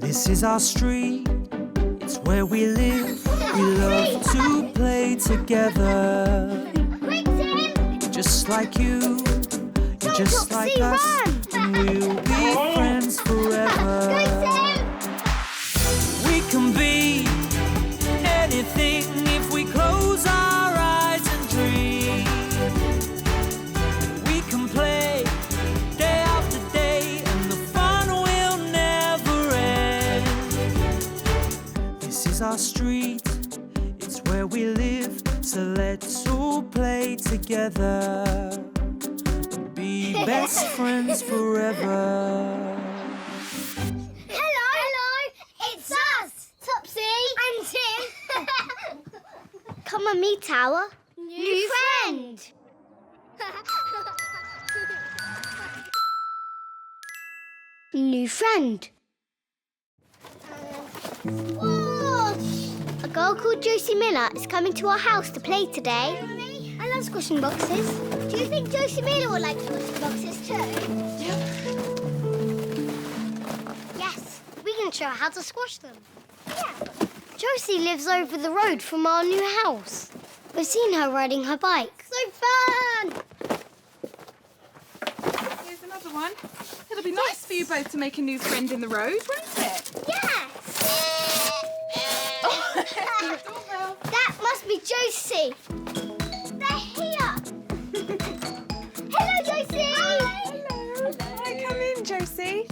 This is our street, it's where we live. We love to play together. Quick, Tim! Just like you, and just Topsy, like us, run! and we'll be friends forever. Go, Tim! We can be anything if we close our eyes and dream. We can play day after day, and the fun will never end. This is our street, it's where we live, so let's all play together and be best friends forever. Hello! It's us! Topsy! And Tim! Come on, meet our new friend! New friend. A girl called Josie Miller is coming to our house to play today. I love squashing boxes. Do you think Josie Miller would like squashing boxes too? Yep. Yes, we can show her how to squash them. Yeah. Josie lives over the road from our new house. We've seen her riding her bike. So fun! Here's another one. It'll be nice for you both to make a new friend in the road, won't it? Yes! Doorbell. That must be Josie. They're here. Hello, Josie. Hello. Hi, come in, Josie.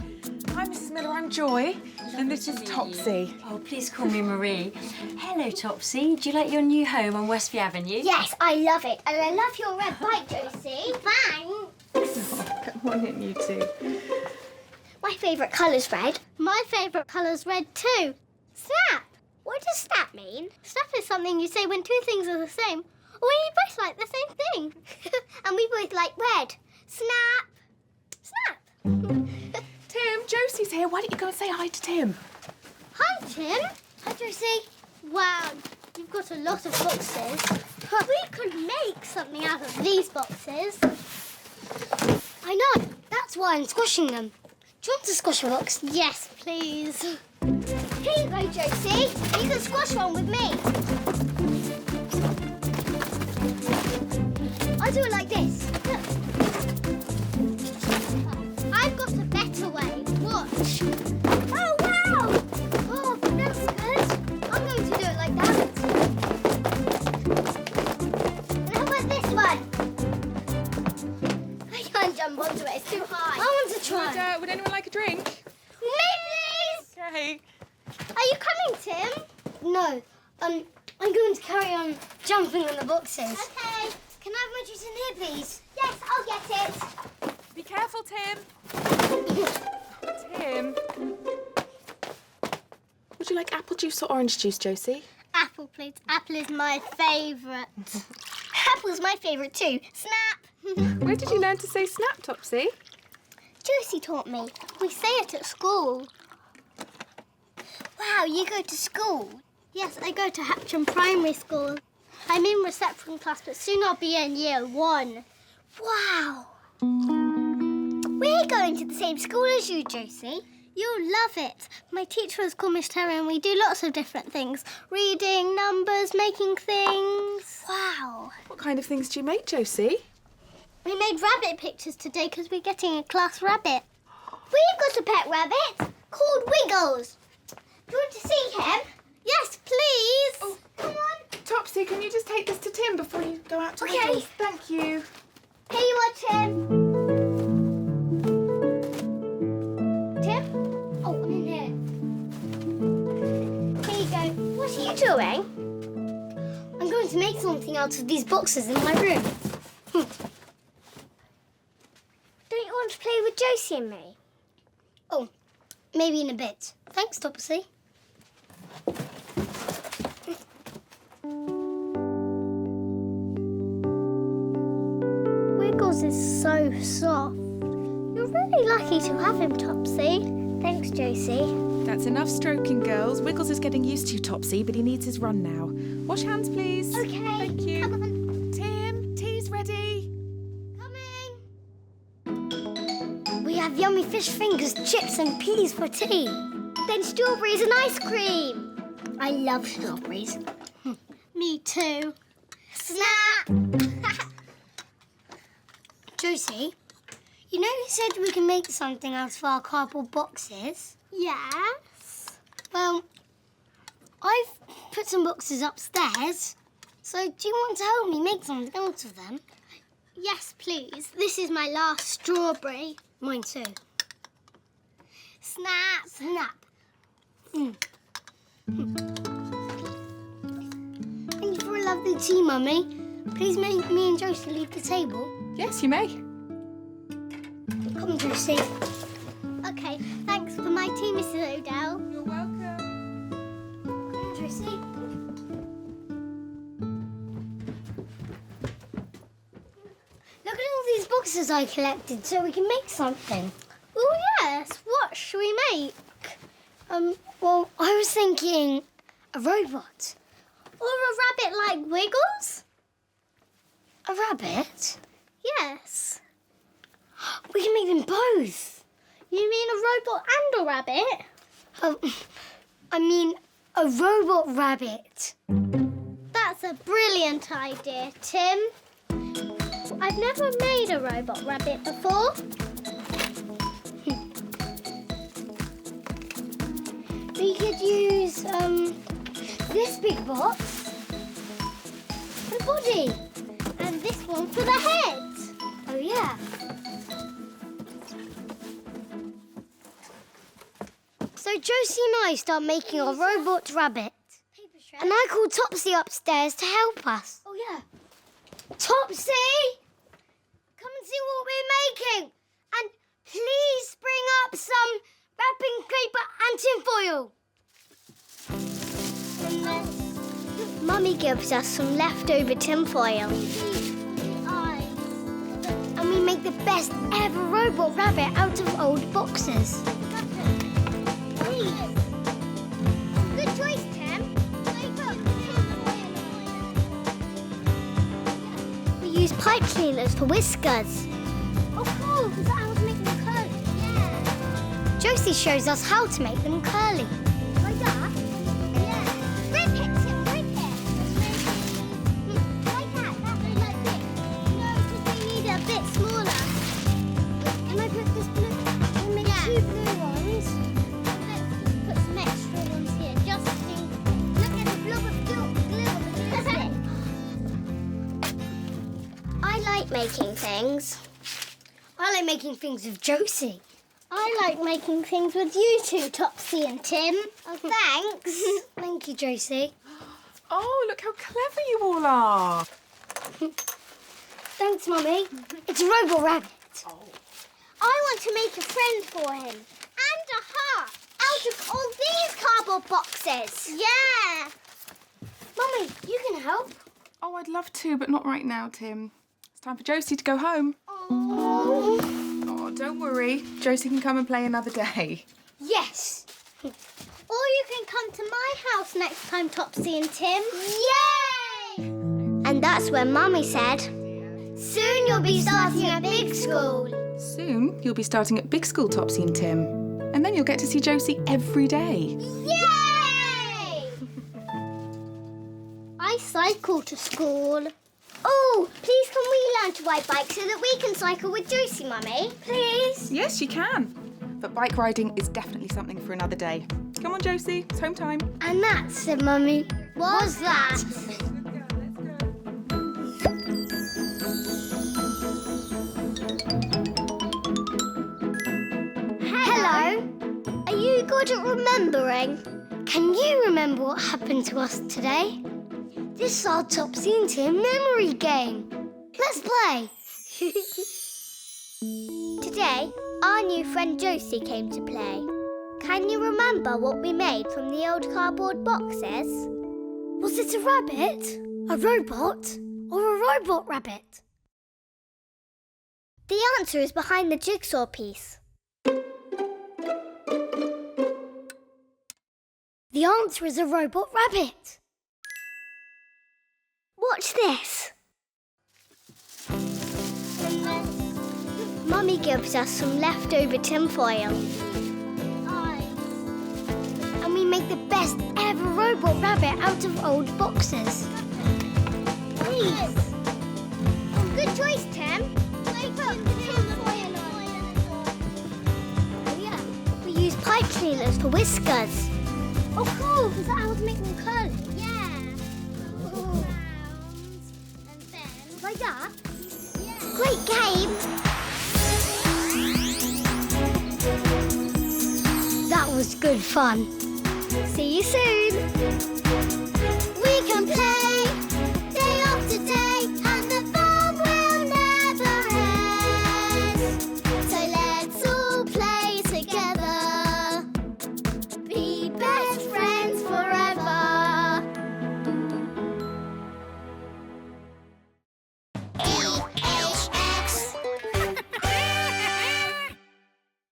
Hi, Mrs. Miller. I'm Joy, and this is Topsy. Oh, please call me Marie. Hello, Topsy. Do you like your new home on Westview Avenue? Yes, I love it. And I love your red bike, Josie. Thanks. Come on in, you two. My favourite colour's red. My favourite colour's red too. Snap. What does snap mean? Snap is something you say when two things are the same, or when you both like the same thing. And we both like red. Snap. Snap. Tim, Josie's here. Why don't you go and say hi to Tim? Hi, Tim. Hi, Josie. Wow, you've got a lot of boxes. We could make something out of these boxes. I know. That's why I'm squashing them. Do you want to squash a box? Yes, please. Here you go, Josie. You can squash one with me. I'll do it like this. Look. I've got a better way. Watch. Oh, wow! Oh, that's good. I'm going to do it like that. And how about this one? I can't jump onto it. It's too high. I want to try. Would anyone like a drink? Me, please! Okay. Are you coming, Tim? No. I'm going to carry on jumping on the boxes. Okay. Can I have my juice in here, please? Yes, I'll get it. Be careful, Tim. Tim. Would you like apple juice or orange juice, Josie? Apple, please. Apple is my favourite. Apple's my favourite too. Snap! Where did you learn to say snap, Topsy? Josie taught me. We say it at school. Wow, you go to school? Yes, I go to Hatcham Primary School. I'm in reception class, but soon I'll be in year 1. Wow! We're going to the same school as you, Josie. You'll love it. My teacher is called Miss Terry and we do lots of different things. Reading, numbers, making things. Wow. What kind of things do you make, Josie? We made rabbit pictures today because we're getting a class rabbit. We've got a pet rabbit called Wiggles. Do you want to see him? Yes, please. Oh. Come on. Topsy, can you just take this to Tim before you go out to Okay. Wiggles? Thank you. Here you are, Tim. Tim? Oh, I'm in here. Here you go. What are you doing? I'm going to make something out of these boxes in my room. Don't you want to play with Josie and me? Oh, maybe in a bit. Thanks, Topsy. Wiggles is so soft. You're really lucky to have him, Topsy. Thanks, Josie. That's enough stroking, girls. Wiggles is getting used to you, Topsy, but he needs his run now. Wash hands, please. Okay. Thank you. Come on. Tim, tea's ready. Coming. We have yummy fish fingers, chips and peas for tea. then strawberries and ice cream. I love strawberries. Me too. Snap! Josie, you know you said we can make something out of our cardboard boxes? Yes. Well, I've put some boxes upstairs. So do you want to help me make something out of them? Yes, please. This is my last strawberry. Mine too. Snap! Snap. Thank you for a lovely tea, Mummy. Please make me and Josie leave the table. Yes, you may. Come on, Josie. OK, thanks for my tea, Mrs. O'Dell. You're welcome. Come on, Josie. Look at all these boxes I collected so we can make something. Oh, yes. What shall we make? Well, I was thinking a robot. Or a rabbit like Wiggles? A rabbit? Yes. We can make them both. You mean a robot and a rabbit? I mean a robot rabbit. That's a brilliant idea, Tim. I've never made a robot rabbit before. We could use this big box for the body and this one for the head. Oh, yeah. So Josie and I start making a robot rabbit. And I called Topsy upstairs to help us. Oh, yeah. Topsy! Come and see what we're making. And please bring up some wrapping paper and tinfoil. Mummy gives us some leftover tinfoil. And we make the best ever robot rabbit out of old boxes. Good choice, Tim. We use pipe cleaners for whiskers. Oh, cool, because I was making them curly. Yeah. Josie shows us how to make them curly. Like that? Yeah. Rip it, Tim, rip it. Like that, like this. No, because we need a bit smaller. Can I put this blue? I'll make two blue ones. Let's put some extra ones here, just in. Look at the blob of glue on the blue. I like making things. I like making things with Josie. I like making things with you two, Topsy and Tim. Oh, thanks. Thank you, Josie. Oh, look how clever you all are. Thanks, Mummy. It's a robot rabbit. Oh. I want to make a friend for him. And a heart. Out of all these cardboard boxes. Yeah. Mummy, you can help. Oh, I'd love to, but not right now, Tim. It's time for Josie to go home. Oh. Oh, don't worry. Josie can come and play another day. Yes. Or you can come to my house next time, Topsy and Tim. Yay! And that's when Mummy said, soon you'll be starting at big school. Soon, you'll be starting at big school, Topsy and Tim. And then you'll get to see Josie every day. Yay! I cycle to school. Oh, please can we learn to ride bikes so that we can cycle with Josie, Mummy? Please? Yes, you can. But bike riding is definitely something for another day. Come on, Josie. It's home time. And that, said Mummy, was that. Hello. Are you good at remembering? Can you remember what happened to us today? This is our Topsy and Tim memory game. Let's play. Today, our new friend Josie came to play. Can you remember what we made from the old cardboard boxes? Was it a rabbit, a robot, or a robot rabbit? The answer is behind the jigsaw piece. The answer is a robot rabbit. Watch this. Mummy gives us some leftover tinfoil. me make the best ever robot rabbit out of old boxes. Please. Oh, good choice, Tim. Oh, yeah. We use pipe cleaners for whiskers. Oh, cool. Is that how to make them curly? Yeah. Ooh. And then... Like that? Yeah. Great game. That was good fun. See you soon.